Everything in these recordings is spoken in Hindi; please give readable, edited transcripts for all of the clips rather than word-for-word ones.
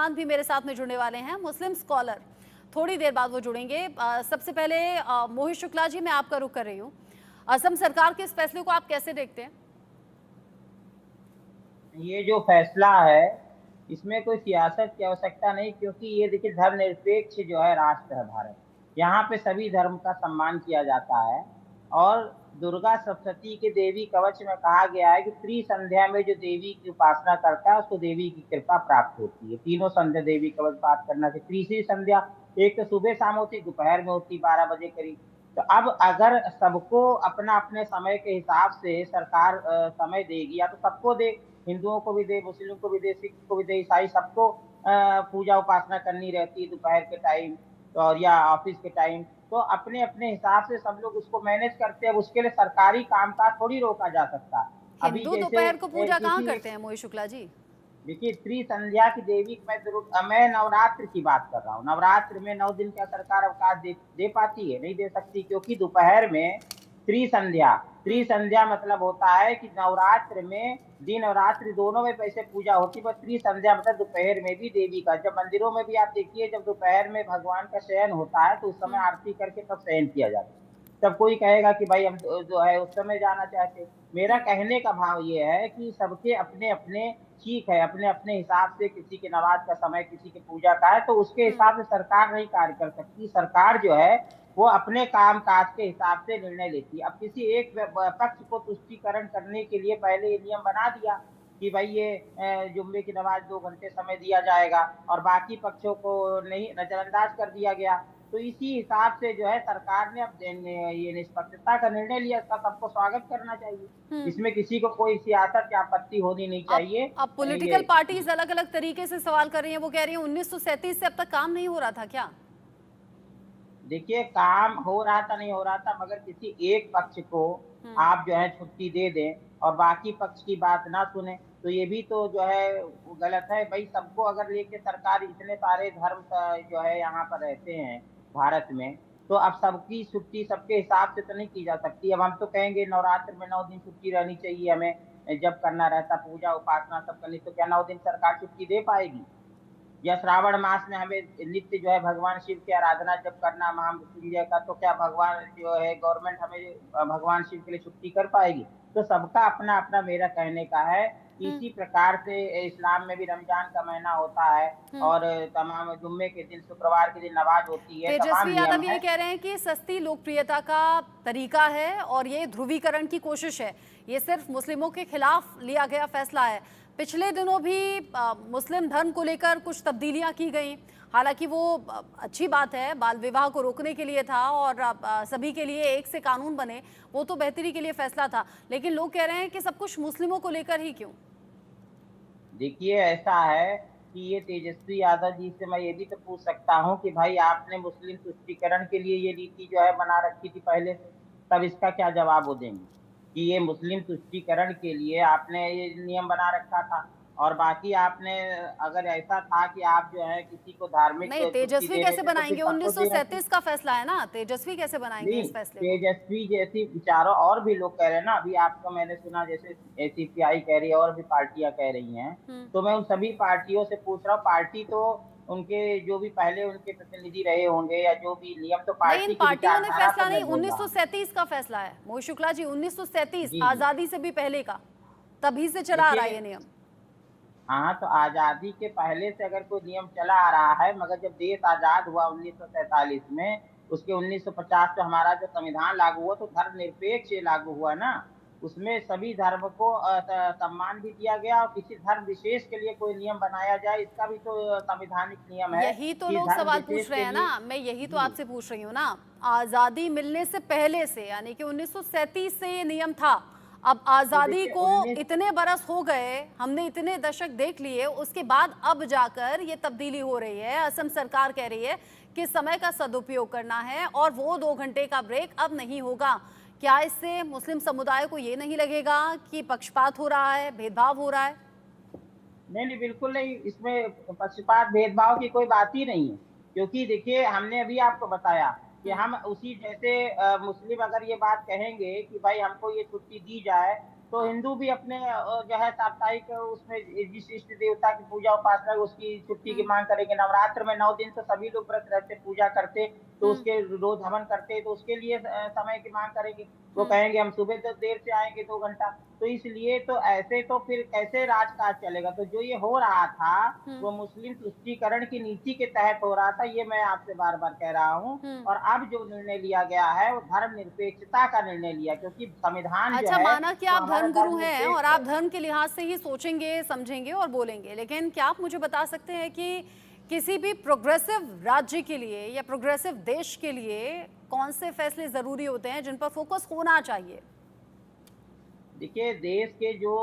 खान भी मेरे साथ में जुड़ने वाले हैं, मुस्लिम स्कॉलर। थोड़ी देर बाद वो जुड़ेंगे। सबसे पहले मोहित शुक्ला जी, मैं आपका रुख कर रही हूँ। असम सरकार के इस फैसले को आप कैसे देखते हैं? ये जो फैसला है इसमें कोई सियासत की आवश्यकता नहीं, क्योंकि ये देखिए धर्मनिरपेक्ष जो है राष्ट्र है भारत। यहाँ पे सभी धर्म का सम्मान किया जाता है। और दुर्गा सप्तशती के देवी कवच में कहा गया है कि त्रिसंध्या में जो देवी की उपासना करता है उसको देवी की कृपा प्राप्त होती है। तीनों संध्या देवी कवच पाठ करना चाहिए। तीसरी संध्या एक तो सुबह शाम होती, दोपहर में होती 12 बजे करीब। तो अब अगर सबको अपना अपने समय के हिसाब से सरकार समय देगी, या तो सबको दे, हिंदुओं को भी दे, मुस्लिम को भी दे, सिख को भी दे, ईसाई सबको पूजा उपासना करनी रहती है दोपहर के टाइम और या ऑफिस के टाइम। तो अपने अपने हिसाब से सब लोग उसको मैनेज करते हैं। उसके लिए सरकारी कामकाज थोड़ी रोका जा सकता। अभी हिंदू जैसे दोपहर को पूजा कहाँ किसी करते हैं मोहित शुक्ला जी? देखिए त्रिसंध्या की देवी मैं नवरात्र की बात कर रहा हूँ। नवरात्र में 9 दिन क्या सरकार अवकाश दे पाती है? नहीं दे सकती, क्योंकि दोपहर में त्रिसंध्या त्रिसंध्या मतलब होता है कि नवरात्र में दिन और रात्रि दोनों में पैसे पूजा होती है, पर त्रिसंध्या मतलब दोपहर में भी देवी का। जब मंदिरों में भी आप देखिए, जब दोपहर में भगवान का शयन होता है तो उस समय आरती करके तब शयन किया जाता है। तब कोई कहेगा कि भाई हम जो है उस समय जाना चाहते हैं। मेरा कहने का भाव ये है कि सबके अपने अपने ठीक है, अपने अपने हिसाब से किसी के नमाज का समय, किसी के पूजा का है, तो उसके हिसाब से सरकार नहीं कार्य कर सकती। सरकार जो है वो अपने काम काज के हिसाब से निर्णय लेती है। अब किसी एक पक्ष को तुष्टीकरण करने के लिए पहले ये नियम बना दिया कि भाई ये जुम्मे की नमाज 2 घंटे समय दिया जाएगा, और बाकी पक्षों को नहीं, नजरअंदाज कर दिया गया। तो इसी हिसाब से जो है सरकार ने अब ये निष्पक्षता का निर्णय लिया। इसका सबको स्वागत करना चाहिए। हम्म। इसमें किसी को कोई सियासत या आपत्ति होनी नहीं अब चाहिए। अब ये पॉलिटिकल पार्टीज अलग अलग तरीके से सवाल कर रही हैं। वो कह रही हैं 1937 से अब तक काम नहीं हो रहा था क्या? देखिए, काम हो रहा था नहीं हो रहा था, मगर किसी एक पक्ष को हम्म। आप जो है छुट्टी दे दें और बाकी पक्ष की बात ना सुने, तो ये भी तो जो है वो गलत है। भाई सबको अगर लेके सरकार, इतने सारे धर्म जो है यहाँ पर रहते हैं भारत में, तो अब सबकी छुट्टी सबके हिसाब से तो नहीं की जा सकती। अब हम तो कहेंगे नवरात्र में 9 दिन छुट्टी रहनी चाहिए हमें, जब करना रहता पूजा उपासना सब करनी, तो क्या 9 दिन सरकार छुट्टी दे पाएगी? या श्रावण मास में हमें नित्य जो है भगवान शिव की आराधना जब करना महामृत्युंजय का, तो क्या भगवान जो है गवर्नमेंट हमें भगवान शिव के लिए छुट्टी कर पाएगी? तो सबका अपना अपना, मेरा कहने का है कि हम्म। इसी प्रकार से इस्लाम में भी रमजान का महीना होता है, हम्म। और तमाम जुम्मे के दिन, शुक्रवार के दिन नमाज होती है, तमाम तेजस्वी नियम यादव ये है। कह रहे हैं कि सस्ती लोकप्रियता का तरीका है और ये ध्रुवीकरण की कोशिश है। ये सिर्फ मुस्लिमों के खिलाफ लिया गया फैसला है। पिछले दिनों भी मुस्लिम धर्म को लेकर कुछ तब्दीलियां की गई। हालांकि वो अच्छी बात है, बाल विवाह को रोकने के लिए था और सभी के लिए एक से कानून बने, वो तो बेहतरी के लिए फैसला था। लेकिन लोग कह रहे हैं कि सब कुछ मुस्लिमों को लेकर ही क्यों? देखिए, ऐसा है कि ये तेजस्वी यादव जी से मैं ये भी तो पूछ सकता हूँ कि भाई आपने मुस्लिम तुष्टीकरण के लिए ये नीति जो है बना रखी थी पहले से, तब इसका क्या जवाब वो देंगे कि ये मुस्लिम तुष्टीकरण के लिए आपने ये नियम बना रखा था? और बाकी आपने, अगर ऐसा था कि आप जो है किसी को धार्मिक नहीं, छुट्टी तेजस्वी दे रहे कैसे थे, तो फिर बनाएंगे? सबको देना चाहिए। 1937 का फैसला है ना, तेजस्वी कैसे बनाएंगे नहीं, इस फैसले को? तेजस्वी जैसी विचारों और भी लोग कह रहे हैं ना। अभी आपका मैंने सुना जैसे सीपीआई कह रही है, और भी पार्टियां कह रही हैं। हम्म। तो मैं उन सभी पार्टियों से पूछ रहा हूँ, पार्टी तो उनके जो भी पहले उनके प्रतिनिधि रहे होंगे, या जो भी नियम, तो नहीं, इन पार्टी की पार्टियों ने विचारधारा फैसला से नहीं, मैं बोल रहा हूँ। 1937 का फैसला है मोहित शुक्ला जी। 1937 जी जी। आजादी से भी पहले का, तभी से चला आ रहा है देखिए, ये नियम। हाँ, तो आजादी के पहले से अगर कोई नियम चला आ रहा है, मगर जब देश आजाद हुआ 1947 में, उसके 1950 से हमारा जो संविधान लागू हुआ, तो धर्मनिरपेक्ष लागू हुआ ना। उसमें सभी धर्म को सम्मान भी दिया गया, और किसी धर्म विशेष के लिए कोई नियम बनाया जाए, इसका भी तो संवैधानिक नियम है यही तो कि लोग धर्म सवाल विशेष पूछ रहे के हैं लिए। ना, मैं यही तो जी आपसे पूछ रही हूँ ना। आजादी मिलने से पहले से, यानी कि 1937 से ये नियम था। अब तो आजादी देखिए को 19 इतने बरस हो गए, हमने इतने दशक देख लिए, उसके बाद अब जाकर ये तब्दीली हो रही है। असम सरकार कह रही है कि समय का सदुपयोग करना है और वो 2 घंटे का ब्रेक अब नहीं होगा। क्या इससे मुस्लिम समुदाय को ये नहीं लगेगा कि पक्षपात हो रहा है, भेदभाव हो रहा है? नहीं नहीं, बिल्कुल नहीं। इसमें पक्षपात भेदभाव की कोई बात ही नहीं है, क्योंकि देखिए हमने अभी आपको बताया कि हम्म। हम उसी जैसे मुस्लिम अगर ये बात कहेंगे कि भाई हमको ये छुट्टी दी जाए, तो हिंदू भी अपने जो है साप्ताहिक उसमें जिस इष्ट देवता की पूजा उपासना है, उसकी छुट्टी की हम्म। मांग करेंगे। नवरात्र में 9 दिन तो सभी लोग व्रत रहते, पूजा करते, तो हम्म। उसके रोज हवन करते, तो उसके लिए समय की मांग करेंगे। वो हम्म। कहेंगे हम सुबह तो देर से आएंगे 2 घंटा, तो इसलिए तो ऐसे तो फिर कैसे राजकाज चलेगा। तो जो ये हो रहा था हम्म। वो मुस्लिम तुष्टीकरण की नीति के तहत हो रहा था, ये मैं आपसे बार बार कह रहा हूँ। हम्म। और अब जो निर्णय लिया गया है वो धर्मनिरपेक्षता का निर्णय लिया, क्योंकि संविधान जो अच्छा, है माना कि वो आप हमारा धर्मगुरु हैं और धर्मनिरपेक्ष आप है। धर्म के लिहाज से ही सोचेंगे, समझेंगे और बोलेंगे, लेकिन क्या आप मुझे बता सकते हैं कि किसी भी प्रोग्रेसिव राज्य के लिए या प्रोग्रेसिव देश के लिए कौन से फैसले जरूरी होते हैं जिन पर फोकस होना चाहिए? देखिए, देश के जो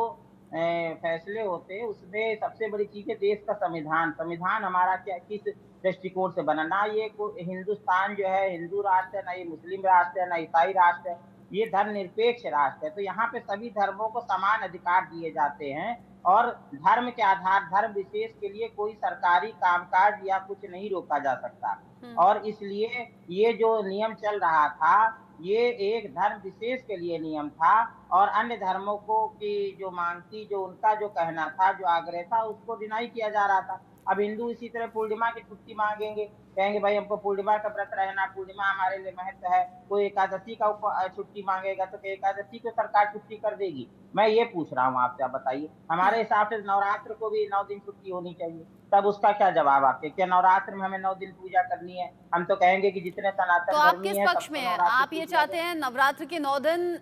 फैसले होते हैं उसमें सबसे बड़ी चीज है देश का संविधान। संविधान हमारा क्या, किस दृष्टिकोण से बना, ना ये हिंदुस्तान जो है हिंदू राष्ट्र है, ना ये मुस्लिम राष्ट्र है, ना ईसाई राष्ट्र है, ये धर्मनिरपेक्ष राष्ट्र है। तो यहाँ पे सभी धर्मों को समान अधिकार दिए जाते हैं, और धर्म के आधार, धर्म विशेष के लिए कोई सरकारी कामकाज या कुछ नहीं रोका जा सकता। हम्म। और इसलिए ये जो नियम चल रहा था, ये एक धर्म विशेष के लिए नियम था, और अन्य धर्मों को की जो मांग थी, जो उनका जो कहना था, जो आग्रह था, उसको डिनाई किया जा रहा था। अब हिंदू इसी तरह पूर्णिमा की छुट्टी मांगेंगे, कहेंगे भाई हमको पूर्णिमा का व्रत रहना, पूर्णिमा हमारे लिए महत्व है। कोई एकादशी का छुट्टी मांगेगा तो एकादशी को सरकार छुट्टी कर देगी। मैं ये पूछ रहा हूँ आपसे, आप बताइए। हमारे हम्म। हिसाब से नवरात्र को भी 9 दिन छुट्टी होनी चाहिए। तब उसका क्या जवाब आपके, क्या नवरात्र में हमें 9 दिन पूजा करनी है? हम तो कहेंगे कि जितने तो सनातन आप धर्मी किस है पक्ष में सबको हैं? नवरात्र आप ये पूज लिया चाहते जाए। हैं नवरात्र के 9 दिन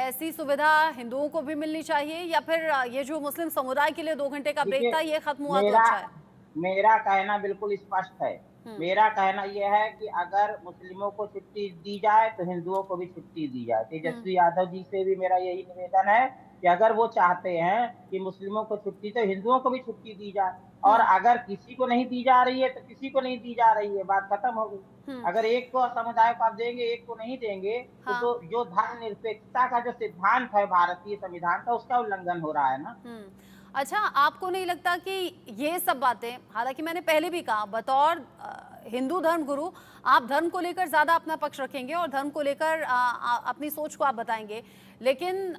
ऐसी सुविधा हिंदुओं को भी मिलनी चाहिए, या फिर ये जो मुस्लिम समुदाय के लिए 2 घंटे का ब्रेक देखिए, था ये खत्म हुआ तो मेरा अच्छा है? मेरा कहना बिल्कुल स्पष्ट है। हम्म। मेरा कहना यह है कि अगर मुस्लिमों को छुट्टी दी जाए तो हिंदुओं को भी छुट्टी दी जाए। हम्म। तेजस्वी यादव जी से भी मेरा यही निवेदन है कि अगर वो चाहते हैं कि मुस्लिमों को छुट्टी, तो हिंदुओं को भी छुट्टी दी जाए। और हम्म। अगर किसी को नहीं दी जा रही है तो किसी को नहीं दी जा रही है, बात खत्म हो गई। हम्म। अगर एक को समुदाय को आप देंगे, एक को नहीं देंगे, हाँ। तो जो धर्मनिरपेक्षता का जो सिद्धांत है भारतीय संविधान का, उसका उल्लंघन हो रहा है ना। हम्म। अच्छा, आपको नहीं लगता कि ये सब बातें, हालांकि मैंने पहले भी कहा, बतौर हिंदू धर्म गुरु आप धर्म को लेकर ज्यादा अपना पक्ष रखेंगे और धर्म को लेकर अपनी सोच को आप बताएंगे, लेकिन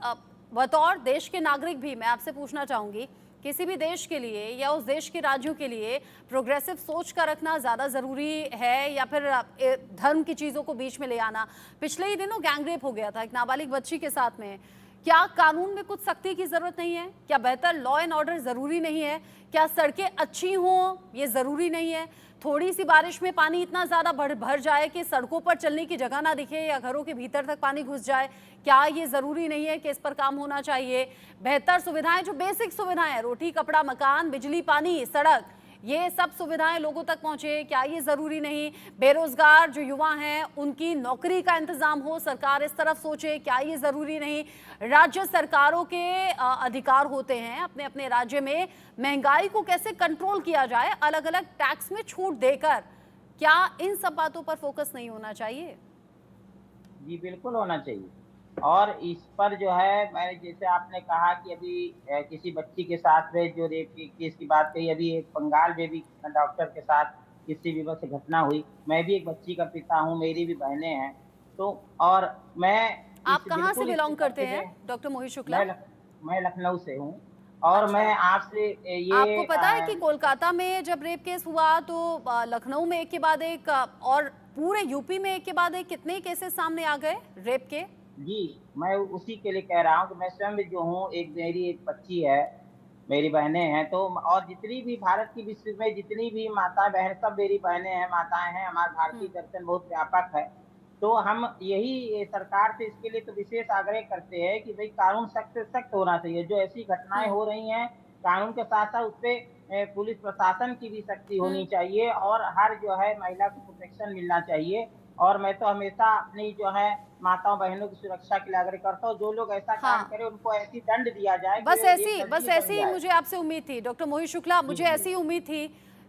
बतौर देश के नागरिक भी मैं आपसे पूछना चाहूंगी, किसी भी देश के लिए या उस देश के राज्यों के लिए प्रोग्रेसिव सोच का रखना ज़्यादा ज़रूरी है या फिर धर्म की चीज़ों को बीच में ले आना? पिछले ही दिनों गैंगरेप हो गया था एक नाबालिग बच्ची के साथ में। क्या कानून में कुछ सख्ती की ज़रूरत नहीं है? क्या बेहतर लॉ एंड ऑर्डर ज़रूरी नहीं है? क्या सड़कें अच्छी हों ये ज़रूरी नहीं है? थोड़ी सी बारिश में पानी इतना ज़्यादा भर जाए कि सड़कों पर चलने की जगह ना दिखे या घरों के भीतर तक पानी घुस जाए, क्या ये ज़रूरी नहीं है कि इस पर काम होना चाहिए? बेहतर सुविधाएं, जो बेसिक सुविधाएं हैं, रोटी कपड़ा मकान बिजली पानी सड़क, ये सब सुविधाएं लोगों तक पहुंचे, क्या ये ज़रूरी नहीं? बेरोजगार जो युवा हैं उनकी नौकरी का इंतजाम हो, सरकार इस तरफ सोचे, क्या ये ज़रूरी नहीं? राज्य सरकारों के अधिकार होते हैं अपने अपने राज्य में महंगाई को कैसे कंट्रोल किया जाए अलग अलग टैक्स में छूट देकर, क्या इन सब बातों पर फोकस नहीं होना चाहिए? जी, बिल्कुल होना चाहिए। और इस पर जो है, मैंने जैसे आपने कहा कि अभी किसी बच्ची के साथ में जो रेप की केस की बात कही, अभी एक बंगाल में भी डॉक्टर के साथ किसी विवश घटना हुई। मैं भी एक बच्ची का पिता हूँ, मेरी भी बहनें हैं। तो और मैं आप इस कहाँ से बिल्कुल इस बिलोंग करते तथ्य हैं से, डॉक्टर मोहित शुक्ला? मैं लख मैं लखनऊ से हूँ, और अच्छा, मैं आपसे आपको ये पता है कि कोलकाता में जब रेप केस हुआ तो लखनऊ में एक के बाद एक और पूरे यूपी में एक के बाद एक कितने केसेस सामने आ गए रेप के? जी, मैं उसी के लिए कह रहा हूँ कि मैं स्वयं भी जो हूँ, मेरी एक बच्ची है, मेरी बहनें हैं, तो और जितनी भी भारत की विश्व में जितनी भी माता-बहन, सब मेरी बहनें हैं, माताएँ हैं। हमारा भारतीय हम्म। दर्शन बहुत व्यापक है। तो हम यही सरकार से इसके लिए तो विशेष आग्रह करते हैं कि भई कानून सख्त से सख्त होना चाहिए। जो ऐसी घटनाएँ हम्म। हो रही हैं, कानून के साथ-साथ उसपे पुलिस प्रशासन की भी सख्ती होनी हम्म। चाहिए, और हर जो है महिला को प्रोटेक्शन मिलना चाहिए। और मैं तो हमेशा अपनी जो है माताओं बहनों की सुरक्षा के लिए आग्रह करता हूँ। जो लोग ऐसा काम हाँ, करें उनको ऐसी दंड दिया जाए कि वे एक बस नज़ीर बन ऐसी जाए। मुझे आपसे उम्मीद थी डॉक्टर मोहित शुक्ला, जी, मुझे जी। ऐसी उम्मीद थी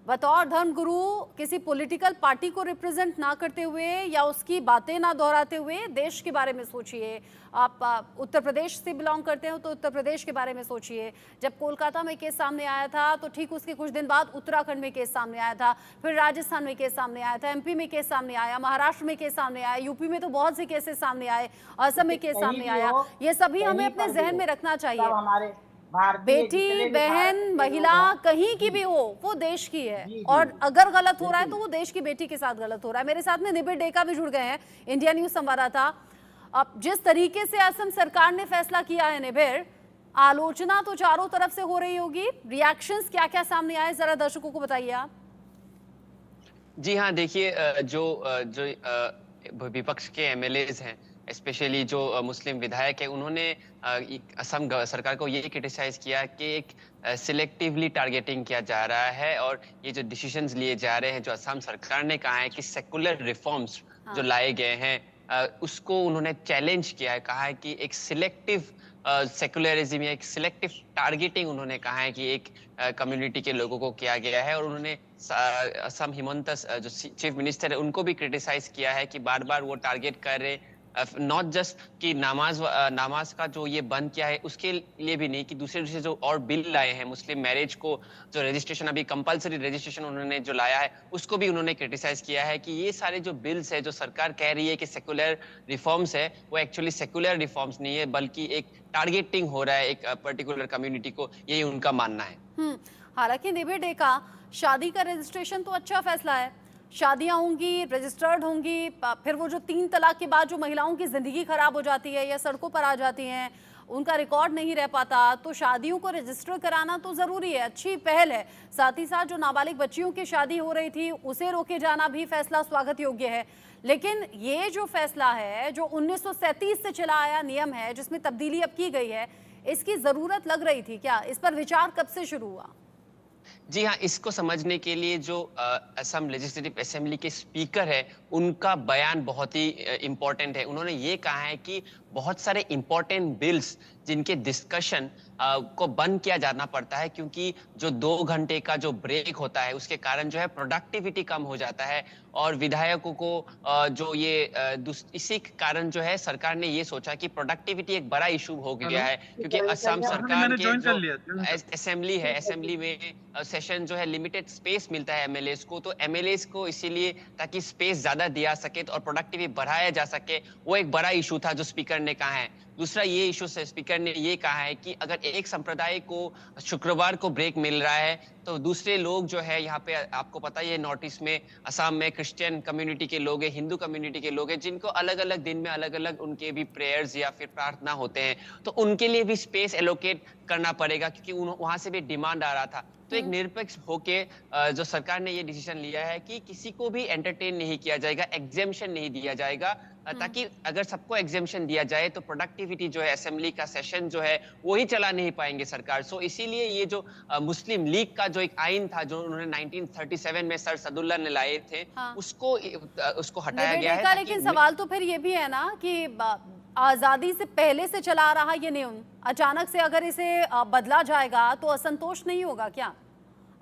बतौर धर्मगुरु किसी पॉलिटिकल पार्टी को रिप्रेजेंट ना करते हुए या उसकी बातें ना दोहराते हुए देश के बारे में सोचिए। आप उत्तर प्रदेश से बिलोंग करते हो तो उत्तर प्रदेश के बारे में सोचिए। जब कोलकाता में केस सामने आया था तो ठीक उसके कुछ दिन बाद उत्तराखंड में केस सामने आया था, फिर राजस्थान में केस सामने आया था, एमपी में केस सामने आया, महाराष्ट्र में केस सामने आया, यूपी में तो बहुत से केसेस सामने आए, असम में केस सामने आया। ये सभी हमें अपने जहन में रखना चाहिए। हमारे भारतीय बेटी, जितने भी बहन, भारत के महिला लोग हैं, कहीं की भी हो वो देश की है। जी, और जी, अगर गलत हो रहा है तो बिल्कुल। वो देश की बेटी के साथ गलत हो रहा है। मेरे साथ में निबिड़ डेका भी जुड़ गए हैं, इंडिया न्यूज संवाददाता। अब जिस तरीके से असम सरकार ने फैसला किया है निबिड़, आलोचना तो चारों तरफ से हो रही होगी, रिएक्शंस क्या क्या सामने आए जरा दर्शकों को बताइए आप। जी हाँ, देखिए जो विपक्ष के एमएलएज हैं, स्पेशली जो मुस्लिम विधायक है, उन्होंने असम सरकार को ये क्रिटिसाइज किया कि एक सिलेक्टिवली टारगेटिंग किया जा रहा है और ये जो डिसीजंस लिए जा रहे हैं, जो असम सरकार ने कहा है कि सेकुलर रिफॉर्म्स जो लाए गए हैं, उसको उन्होंने चैलेंज किया है। कहा है कि एक सिलेक्टिव सेकुलरिज्म या एक सिलेक्टिव टारगेटिंग उन्होंने कहा है कि एक कम्युनिटी के लोगों को किया गया है। और उन्होंने असम हिमंता जो चीफ मिनिस्टर है उनको भी क्रिटिसाइज किया है कि बार बार वो टारगेट कर रहे, नॉट जस्ट कि नमाज का जो ये बंद किया है उसके लिए भी नहीं, कि दूसरे जो और बिल लाए हैं, मुस्लिम मैरिज को जो रजिस्ट्रेशन, अभी कंपलसरी रजिस्ट्रेशन उन्होंने जो लाया है उसको भी उन्होंने क्रिटिसाइज किया है कि ये सारे जो बिल्स है जो सरकार कह रही है कि सेकुलर रिफॉर्म्स है, वो एक्चुअली सेकुलर रिफॉर्म्स नहीं है बल्कि एक टारगेटिंग हो रहा है एक पर्टिकुलर कम्युनिटी को, यही उनका मानना है। हालांकि निबिड़ डेका, शादी का रजिस्ट्रेशन तो अच्छा फैसला है, शादियां होंगी, रजिस्टर्ड होंगी, फिर वो जो 3 तलाक के बाद जो महिलाओं की जिंदगी खराब हो जाती है या सड़कों पर आ जाती हैं, उनका रिकॉर्ड नहीं रह पाता, तो शादियों को रजिस्टर कराना तो जरूरी है, अच्छी पहल है। साथ ही साथ जो नाबालिग बच्चियों की शादी हो रही थी उसे रोके जाना भी फैसला स्वागत योग्य है। लेकिन ये जो फैसला है, जो 1937 से चला आया नियम है जिसमें तब्दीली अब की गई है, इसकी जरूरत लग रही थी क्या? इस पर विचार कब से शुरू हुआ? जी हाँ, इसको समझने के लिए जो असम लेजिस्लेटिव असेंबली के स्पीकर है उनका बयान बहुत ही इम्पोर्टेंट है। उन्होंने ये कहा है कि बहुत सारे इम्पोर्टेंट बिल्स जिनके डिस्कशन को बंद किया जाना पड़ता है, क्योंकि जो 2 घंटे का जो ब्रेक होता है उसके कारण जो है प्रोडक्टिविटी कम हो जाता है और विधायकों को जो ये इसी कारण जो है सरकार ने ये सोचा कि प्रोडक्टिविटी एक बड़ा इशू हो गया है, क्योंकि असम सरकार के जो असेंबली है, असेंबली में सेशन जो है लिमिटेड स्पेस मिलता है एमएलएस को, तो एमएलएस को इसीलिए ताकि स्पेस ज्यादा दिया सके और प्रोडक्टिविटी बढ़ाया जा सके, वो एक बड़ा इशू था जो स्पीकर ने कहा है। दूसरा ये इशू से स्पीकर ने ये कहा है कि अगर एक संप्रदाय को शुक्रवार को ब्रेक मिल रहा है तो दूसरे लोग जो है यहाँ पे, आपको पता है नॉर्थ ईस्ट में, असम में क्रिश्चियन कम्युनिटी के लोग हैं, हिंदू कम्युनिटी के लोग हैं, जिनको अलग अलग दिन में अलग अलग उनके भी प्रेयर्स या फिर प्रार्थना होते हैं, तो उनके लिए भी स्पेस एलोकेट करना पड़ेगा, क्योंकि वहां से भी डिमांड आ रहा था। तो एक निरपेक्ष होके जो सरकार ने ये डिसीजन लिया है कि किसी को भी एंटरटेन नहीं किया जाएगा, एग्जेम्पशन नहीं दिया जाएगा, ताकि अगर सबको एग्जेम्पशन दिया जाए तो प्रोडक्टिविटी जो है असेंबली का सेशन जो है वो ही चला नहीं पाएंगे सरकार। सो इसीलिए ये जो मुस्लिम लीग का जो एक आइन था जो उन्होंने 1937 में सर सदुल्ला ने लाए थे, उसको हटाया गया है। लेकिन सवाल तो फिर ये भी है ना कि आजादी से पहले से चला आ रहा ये नियम अचानक से अगर इसे बदला जाएगा तो असंतोष नहीं होगा क्या?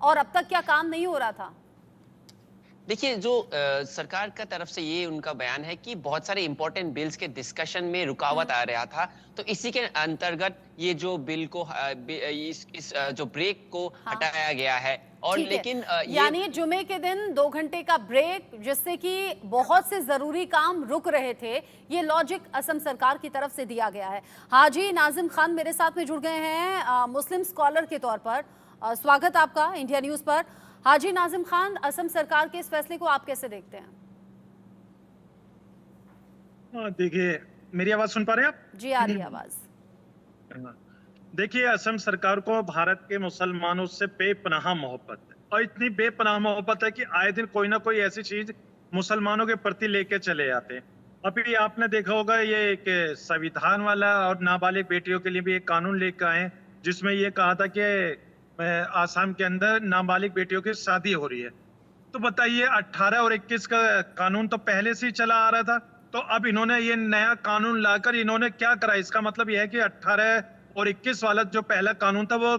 और अब तक क्या काम नहीं हो रहा था? देखिए, जो सरकार का तरफ से ये उनका बयान है कि बहुत सारे इंपॉर्टेंट बिल्स के डिस्कशन में रुकावट आ रहा था, तो इसी के अंतर्गत ये जो बिल को इस जो ब्रेक को हटाया गया है। और लेकिन यानी जुमे के दिन 2 घंटे का ब्रेक, जिससे कि बहुत से जरूरी काम रुक रहे थे, ये लॉजिक असम सरकार की तरफ से दिया गया है। हाजी नाजिम खान मेरे साथ में जुड़ गए हैं मुस्लिम स्कॉलर के तौर पर। स्वागत आपका इंडिया न्यूज पर। हाजी नाजिम खान, असम सरकार के इस फैसले को आप कैसे देखते हैं? देखिए, मेरी आवाज सुन पा रहे हैं आप? जी, आ रही है आवाज। देखिए, असम सरकार को भारत के मुसलमानों से बेपनाह मोहब्बत है, और इतनी बेपनाह मोहब्बत है कि आए दिन कोई ना कोई ऐसी चीज मुसलमानों के प्रति लेके चले जाते हैं। अभी आपने देखा होगा, ये एक संविधान वाला और नाबालिग बेटियों के लिए भी एक कानून लेकर आए जिसमें ये कहा था कि आसाम के अंदर नाबालिग बेटियों की शादी हो रही है। तो बताइए, 18 और 21 का कानून तो पहले से ही चला आ रहा था, तो अब इन्होंने ये नया कानून लाकर इन्होंने क्या करा? इसका मतलब यह है कि 18 और 21 वाला जो पहला कानून था वो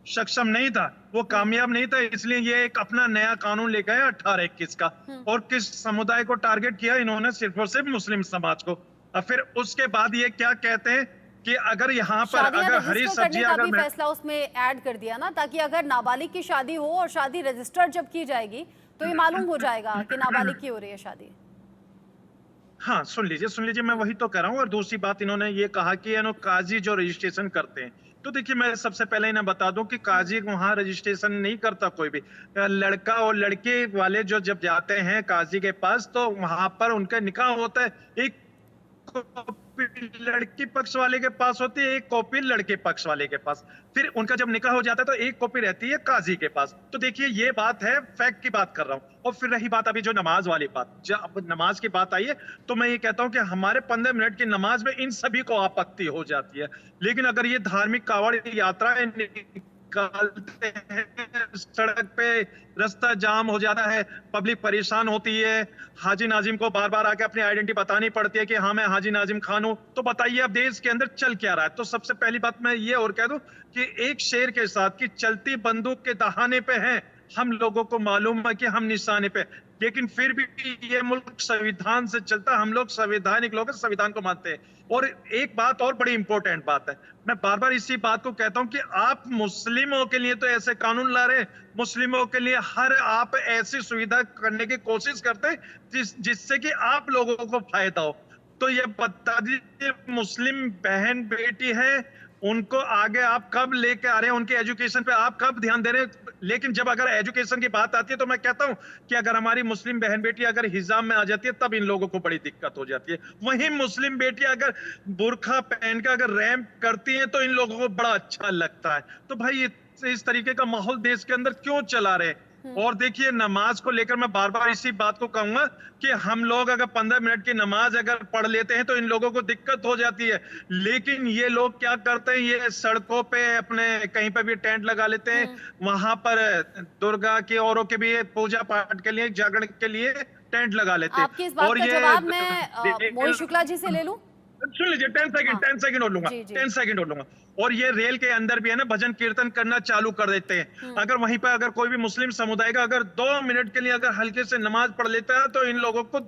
सक्षम नहीं था, वो कामयाब नहीं था, इसलिए ये एक अपना नया कानून लेके आए 1821 का। और किस समुदाय को टारगेट किया इन्होंने? सिर्फ और सिर्फ मुस्लिम समाज को। और फिर उसके बाद ये क्या कहते हैं कि अगर यहाँ पर अगर हरी सब्जी अगर फैसला उसमें ऐड कर दिया ना, ताकि अगर नाबालिग की शादी हो और शादी रजिस्टर्ड जब की जाएगी तो ये मालूम हो जाएगा कि नाबालिग की हो रही है शादी। हाँ, सुन लीजिए, मैं वही तो कह रहा हूँ। और दूसरी बात इन्होंने ये कहा कि काजी जो रजिस्ट्रेशन करते हैं, तो देखिए मैं सबसे पहले इन्हें बता दूं कि काजी वहां रजिस्ट्रेशन नहीं करता कोई भी। लड़का और लड़के वाले जो जब जाते हैं काजी के पास, तो वहां पर उनका निकाह होता है। एक कॉपी लड़की पक्ष वाले के पास होती है, एक कॉपी लड़के पक्ष वाले के पास। फिर उनका जब निकाह हो जाता है तो एक कॉपी रहती है काजी के पास। तो देखिए ये बात है, फैक्ट की बात कर रहा हूं। और फिर रही बात अभी जो नमाज वाली बात, जब नमाज की बात आई है तो मैं ये कहता हूं कि हमारे 15 मिनट की नमाज में इन सभी को आपत्ति हो जाती है। लेकिन अगर ये धार्मिक कावड़ यात्राएं निकालते हैं, सड़क पे रास्ता जाम हो जाता है, पब्लिक परेशान होती है, हाजी नाजिम को बार बार आके अपनी आइडेंटिटी बतानी पड़ती है कि हाँ मैं हाजी नाजिम खान हूं, तो बताइए अब देश के अंदर चल क्या रहा है। तो सबसे पहली बात मैं ये और कह दूं कि एक शेर के साथ कि चलती बंदूक के दहाने पे हैं, हम लोगों को मालूम है कि हम निशाने पे, लेकिन फिर भी ये मुल्क संविधान से चलता, हम लोग संवैधानिक लोग हैं, संविधान को मानते हैं। और एक बात और बड़ी इंपॉर्टेंट बात है, मैं बार बार इसी बात को कहता हूं कि आप मुस्लिमों के लिए तो ऐसे कानून ला रहे हैं, मुस्लिमों के लिए हर आप ऐसी सुविधा करने की कोशिश करते हैं जिससे कि आप लोगों को फायदा हो। तो ये बता दीजिए, मुस्लिम बहन बेटी है, उनको आगे आप कब लेके आ रहे हैं, उनके एजुकेशन पे आप कब ध्यान दे रहे हैं? लेकिन जब अगर एजुकेशन की बात आती है तो मैं कहता हूं कि अगर हमारी मुस्लिम बहन बेटी अगर हिजाब में आ जाती है तब इन लोगों को बड़ी दिक्कत हो जाती है। वहीं मुस्लिम बेटी अगर बुर्खा पहन कर अगर रैंप करती है तो इन लोगों को बड़ा अच्छा लगता है। तो भाई इस तरीके का माहौल देश के अंदर क्यों चला रहे? और देखिए नमाज को लेकर मैं बार बार इसी बात को कहूंगा कि हम लोग अगर 15 मिनट की नमाज अगर पढ़ लेते हैं तो इन लोगों को दिक्कत हो जाती है। लेकिन ये लोग क्या करते हैं, ये सड़कों पे अपने कहीं पे भी टेंट लगा लेते हैं, वहां पर दुर्गा के औरों के भी पूजा पाठ के लिए, जागरण के लिए टेंट लगा लेते हैं। आपकी इस बात का जवाब मैं मोहित शुक्ला जी से ले लूं? सुन लीजिए, 10 सेकंड और लूंगा, 10 सेकंड और लूंगा। और ये रेल के अंदर भी है ना, भजन कीर्तन करना चालू कर देते हैं। अगर वहीं पर अगर कोई भी मुस्लिम समुदाय का अगर 2 मिनट के लिए अगर हल्के से नमाज पढ़ लेता है तो इन लोगों को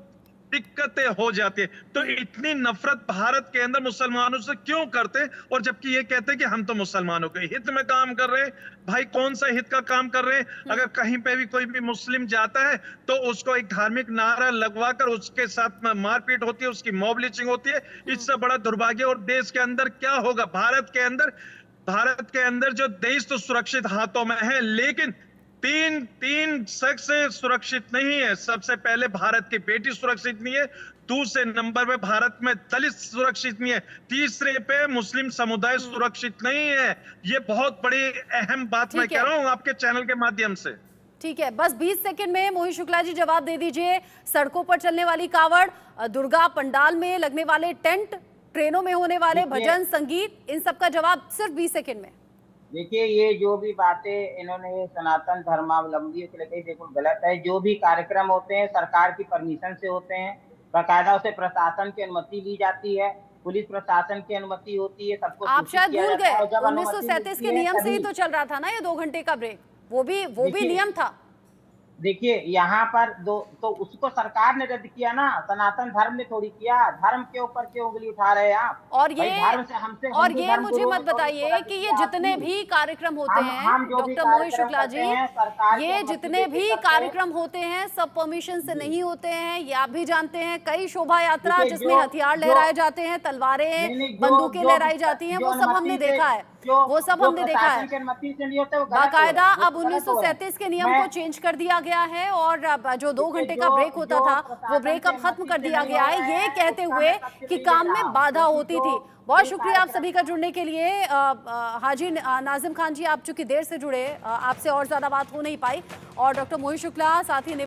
दिक्कतें हो जाती है। तो इतनी नफरत भारत के अंदर मुसलमानों से क्यों करते हैं? और जबकि ये कहते हैं कि हम तो मुसलमानों के हित में काम कर रहे हैं। भाई कौन सा हित का काम कर रहे हैं? अगर कहीं पे भी कोई भी मुस्लिम जाता है तो उसको एक धार्मिक नारा लगवाकर उसके साथ में मारपीट होती है, उसकी मॉब लिंचिंग होती है। इससे बड़ा दुर्भाग्य और देश के अंदर क्या होगा? भारत के अंदर जो देश तो सुरक्षित हाथों में है, लेकिन तीन शख्स सुरक्षित नहीं है। सबसे पहले भारत की बेटी सुरक्षित नहीं है, दूसरे नंबर पे भारत में दलित सुरक्षित नहीं है, तीसरे पे मुस्लिम समुदाय सुरक्षित नहीं है। ये बहुत बड़ी अहम बात मैं कह रहा हूं आपके चैनल के माध्यम से। ठीक है, बस 20 सेकंड में मोहित शुक्ला जी जवाब दे दीजिए। सड़कों पर चलने वाली कावड़, दुर्गा पंडाल में लगने वाले टेंट, ट्रेनों में होने वाले भजन संगीत, इन सब का जवाब सिर्फ 20 सेकंड में। देखिए ये जो भी बातें इन्होंने सनातन धर्मावलंबियों के लिए कही, बिल्कुल गलत है। जो भी कार्यक्रम होते हैं सरकार की परमिशन से होते हैं, बाकायदा उसे प्रशासन की अनुमति ली जाती है, पुलिस प्रशासन की अनुमति होती है, सबको। आप शायद भूल गए 1937 के नियम से ही तो चल रहा था ना ये 2 घंटे का ब्रेक, वो भी नियम था। देखिए यहाँ पर तो उसको सरकार ने रद्द किया ना, सनातन धर्म ने थोड़ी किया। धर्म के ऊपर क्यों उंगली उठा रहे हैं आप? और ये मुझे मत बताइए कि ये जितने भी कार्यक्रम होते हैं डॉक्टर मोहित शुक्ला जी, ये जितने भी कार्यक्रम होते हैं सब परमिशन से नहीं होते हैं। ये आप भी जानते हैं, कई शोभा यात्रा जिसमें हथियार लहराए जाते हैं, तलवारें बंदूकें लहराई जाती हैं, वो सब हमने देखा है, बाकायदा अब 1937 के नियम को चेंज कर दिया गया है और जो 2 घंटे का ब्रेक होता था वो ब्रेक अब खत्म कर दिया गया है, ये कहते हुए कि काम में बाधा होती थी। बहुत शुक्रिया आप सभी का जुड़ने के लिए। हाजी नाजिम खान जी, आप चूंकि देर से जुड़े, आपसे और ज्यादा बात हो नहीं पाई। और डॉक्टर मोहित शुक्ला साथी